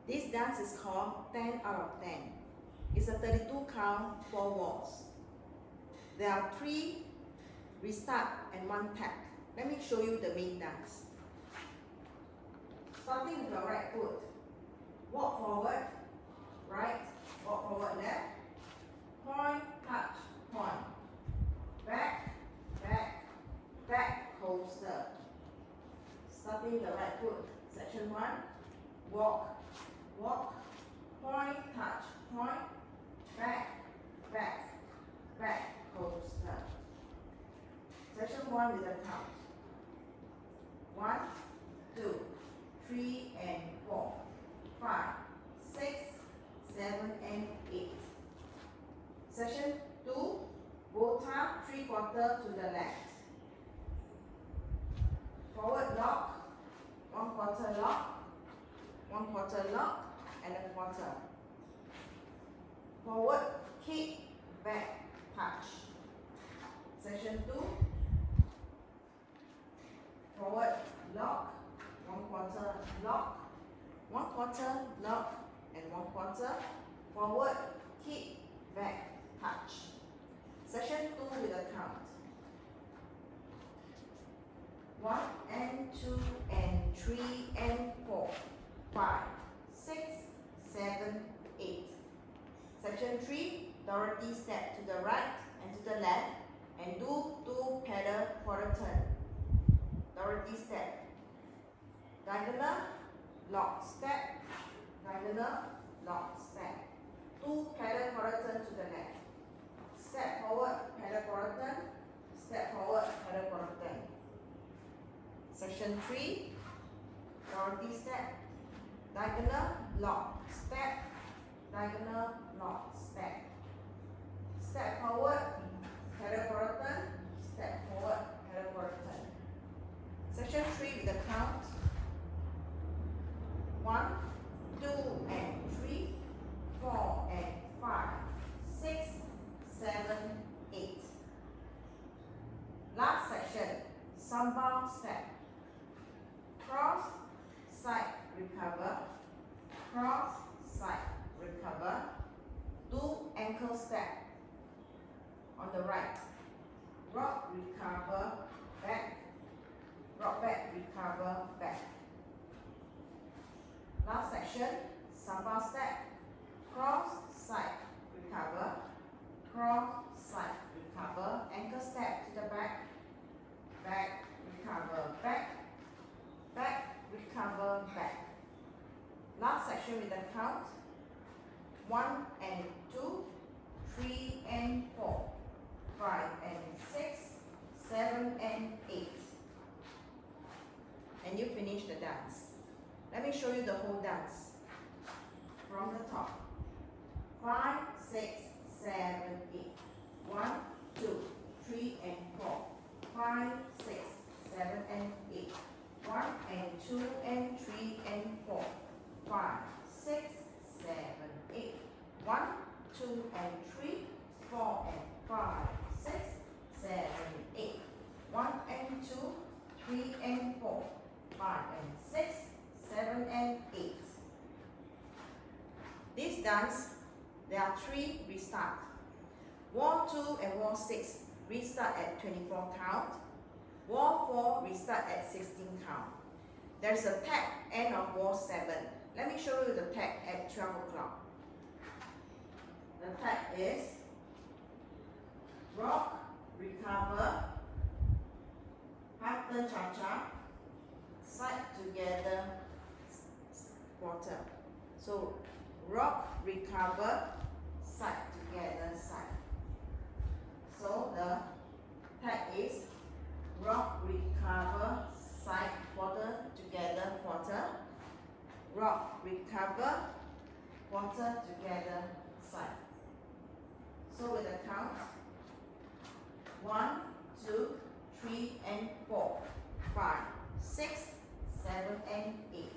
This dance is called 10 out of 10. It's a 32 count, 4 waltz. There are 3 restart and 1 tap. Let me show you the main dance. Starting with your right foot, walk forward, right, walk forward, left, point, touch, point, back, back, back, coaster. Starting with the right foot, section 1, walk, walk, point, touch, point, back, back, back, coaster. Section 1 with a count. 1, 2, 3 and 4, 5, 6, 7 and 8. Section 2, Bota 3/4 to the left. Forward lock, 1/4 lock, 1/4 lock and a quarter. Forward kick, back touch. Section 2, forward lock, 1/4 lock, 1/4 lock and 1/4. Forward kick, back touch. Section 2 with a count. 1 and 2 and 3 and 4, 5, 6, 7, 8. Section 3, Dorothy step to the right and to the left and do 2 pedal quarter turn. Dorothy step. Diagonal, lock step, diagonal, lock step. 2 pedal quarter turn to the left. Step forward, pedal quarter turn, step forward, pedal quarter turn. Section 3, Dorothy step, diagonal, lock, step, diagonal, lock, step. Step forward, pedal quarter turn, step forward, pedal quarter turn. Section 3 with the count. 1, 2 and 3, 4 and 5, 6, 7, 8. Last section, samba step. Cross, side, recover, cross, side, recover. Do ankle step on the right. Rock, recover, back, rock back, recover, back. Last section, samba step. Cross, side, recover, cross, side, recover. Ankle step to the back, back, recover, back, back, recover, back. Last section with the count. 1 and 2, 3 and 4, 5 and 6, 7 and 8. And you finish the dance. Let me show you the whole dance. From the top. 5, 6, 7, 8. 1, 2, 3 and 4, 5, 6, 7 and 8. 1 and 2 and 3 and 4, 5, 6, 7, 8. 1, 2 and 3, 4 and 5, 6, 7, 8. 1 and 2, 3 and 4, 5 and 6, 7 and 8. This dance, there are 3 restart. Wall 2 and wall 6 restart at 24 count. Wall 4 restart at 16 count. There's a tag end of wall 7. Let me show you the tag at 12 o'clock. The tag is rock, recover, half turn cha-cha, side together, quarter. So rock, recover, side together, side. So the tag is rock, recover, side, quarter, together, quarter. Rock, recover, quarter, together, side. So with the count. 1, 2, 3 and 4, 5, 6, 7 and 8.